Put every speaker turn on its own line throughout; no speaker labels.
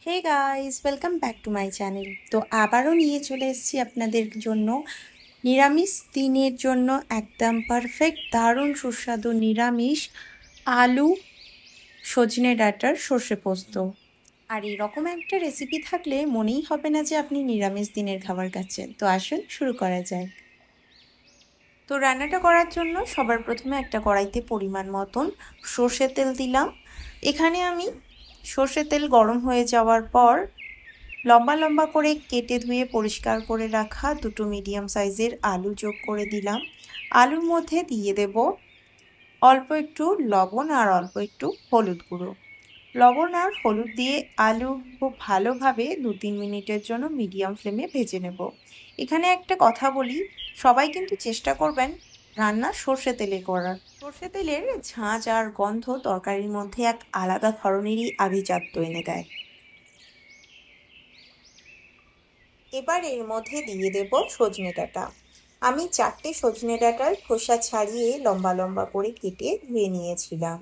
Hey guys, welcome back to my channel. তো আবারও নিয়ে চলে এসেছি আপনাদের জন্য নিরামিষ দিনের জন্য একদম পারফেক্ট দারুণ সুস্বাদু নিরামিষ আলু সজনে ডাঁটার সর্ষে পোস্ত। আর এরকম একটা রেসিপি থাকলে মনেই হবে না যে আপনি নিরামিষ দিনের খাবার খাচ্ছেন। তো আসুন শুরু করা যাক। তো রান্নাটা করার জন্য সবার প্রথমে একটা কড়াইতে পরিমাণ মতন সর্ষের তেল দিলাম। এখানে আমি সর্ষের তেল গরম হয়ে যাওয়ার পর লম্বা লম্বা করে কেটে ধুয়ে পরিষ্কার করে রাখা দুটো মিডিয়াম সাইজের আলু যোগ করে দিলাম। আলুর মধ্যে দিয়ে দেব অল্প একটু লবণ আর অল্প একটু হলুদ গুঁড়ো। লবণ আর হলুদ দিয়ে আলু খুব ভালোভাবে 2-3 মিনিটের জন্য মিডিয়াম ফ্লেমে ভেজে নেব। এখানে একটা কথা বলি, সবাই কিন্তু চেষ্টা করবেন রান্না সর্ষে তেলে করার। সর্ষে তেলের ঝাঁঝ আর গন্ধ তরকারির মধ্যে এক আলাদা ধরনেরই আভিজাত্য এনে দেয়। এবার এর মধ্যে দিয়ে দেব সজনে ডাঁটা। আমি 4টে সজনে ডাঁটার খোসা ছাড়িয়ে লম্বা লম্বা করে কেটে ধুয়ে নিয়েছিলাম।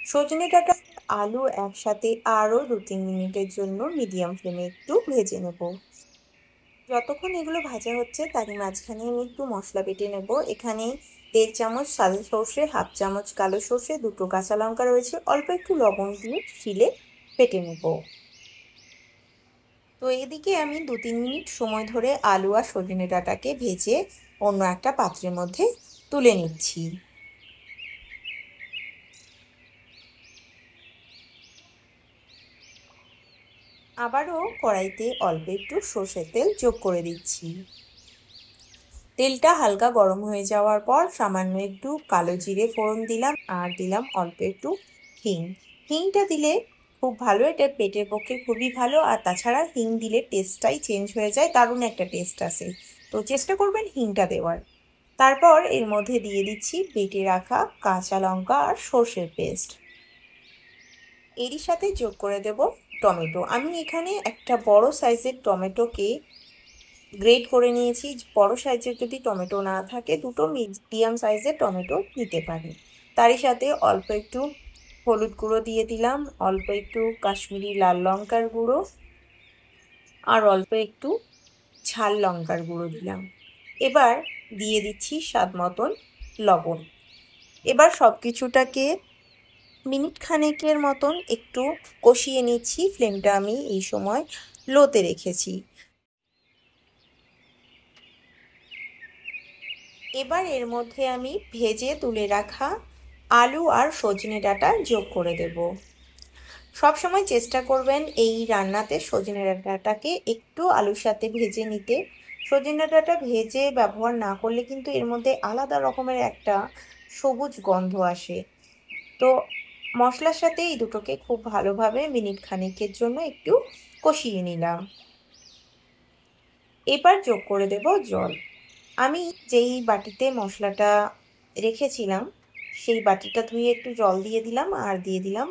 সজনে ডাঁটা আলু একসাথে আরও 2-3 মিনিটের জন্য মিডিয়াম ফ্লেমে একটু ভেজে নেব। যতক্ষণ এগুলো ভাজা হচ্ছে তারই মাঝখানে আমি একটু মশলা বেটে নেব। এখানে 1.5 চামচ সাদা সর্ষে, 1/2 চামচ কালো সর্ষে, 2টো কাঁচা লঙ্কা রয়েছে, অল্প একটু লবণ দিয়ে শিলে বেটে নেব। তো এদিকে আমি 2-3 মিনিট সময় ধরে আলু আর সজনে ডাঁটাকে ভেজে অন্য একটা পাত্রের মধ্যে তুলে নিচ্ছি। আবারও কড়াইতে অল্প একটু সর্ষের তেল যোগ করে দিচ্ছি। তেলটা হালকা গরম হয়ে যাওয়ার পর সামান্য একটু কালো জিরে ফোড়ন দিলাম আর দিলাম অল্প একটু হিং। হিংটা দিলে খুব ভালো, এটা পেটের পক্ষে খুবই ভালো। আর তাছাড়া হিং দিলে টেস্টটাই চেঞ্জ হয়ে যায়, দারুণ একটা টেস্ট আসে। তো চেষ্টা করবেন হিংটা দেওয়ার। তারপর এর মধ্যে দিয়ে দিচ্ছি বেটে রাখা কাঁচা লঙ্কা আর সর্ষের পেস্ট। এরই সাথে যোগ করে দেব টমেটো। আমি এখানে একটা বড় সাইজের টমেটোকে গ্রেট করে নিয়েছি। বড় সাইজের যদি টমেটো না থাকে 2টো মিডিয়াম সাইজের টমেটো নিতে পারি। তারই সাথে অল্প একটু হলুদ গুঁড়ো দিয়ে দিলাম, অল্প একটু কাশ্মীরি লাল লঙ্কার গুঁড়ো আর অল্প একটু ঝাল লঙ্কার গুঁড়ো দিলাম। এবার দিয়ে দিচ্ছি স্বাদ মতন লবণ। এবার সব কিছুটাকে মিনিট খানেকের মতন একটু কষিয়ে নিচ্ছি। ফ্লেমটা আমি এই সময় লোতে রেখেছি। এবার এর মধ্যে আমি ভেজে তুলে রাখা আলু আর সজনে ডাঁটা যোগ করে দেব। সবসময় চেষ্টা করবেন এই রান্নাতে সজনে ডাঁটাটাকে একটু আলুর সাথে ভেজে নিতে। সজনে ডাঁটা ভেজে ব্যবহার না করলে কিন্তু এর মধ্যে আলাদা রকমের একটা সবুজ গন্ধ আসে। তো মশলার সাথে এই দুটোকে খুব ভালোভাবে মিনিট খানেকের জন্য একটু কষিয়ে নিলাম। এবার যোগ করে দেব জল। আমি যেই বাটিতে মশলাটা রেখেছিলাম সেই বাটিটা ধুয়ে একটু জল দিয়ে দিলাম আর দিয়ে দিলাম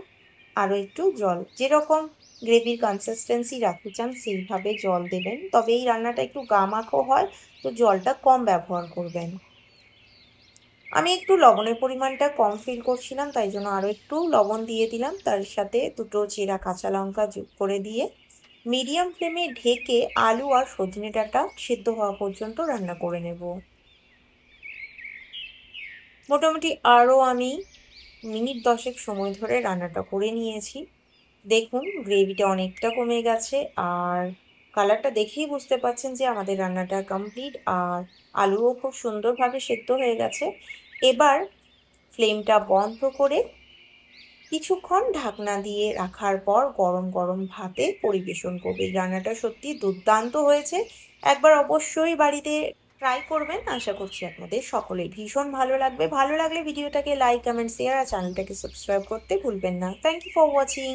আরও একটু জল। যেরকম গ্রেভির কনসিস্টেন্সি রাখতে চান সেইভাবে জল দেবেন, তবে এই রান্নাটা একটু গামাখো হয়, তো জলটা কম ব্যবহার করবেন। আমি একটু লবণের পরিমাণটা কম ফিল করছিলাম, তাই জন্য আরও একটু লবণ দিয়ে দিলাম। তার সাথে 2টো চেরা কাঁচা লঙ্কা যোগ করে দিয়ে মিডিয়াম ফ্লেমে ঢেকে আলু আর সজনে ডাঁটা সেদ্ধ হওয়া পর্যন্ত রান্না করে নেব। মোটামুটি আরও আমি মিনিট 10 সময় ধরে রান্নাটা করে নিয়েছি। দেখুন গ্রেভিটা অনেকটা কমে গেছে আর কালারটা দেখেই বুঝতে পারছেন যে আমাদের রান্নাটা কমপ্লিট। আর আলুও খুব সুন্দরভাবে সেদ্ধ হয়ে গেছে। এবার ফ্লেমটা বন্ধ করে কিছুক্ষণ ঢাকনা দিয়ে রাখার পর গরম গরম ভাতে পরিবেশন করবে। এই রান্নাটা সত্যি দুর্দান্ত হয়েছে, একবার অবশ্যই বাড়িতে ট্রাই করবেন। আশা করছি আপনাদের সকলের ভীষণ ভালো লাগবে। ভালো লাগলে ভিডিওটাকে লাইক, কমেন্ট, শেয়ার আর চ্যানেলটাকে সাবস্ক্রাইব করতে ভুলবেন না। Thank you for watching.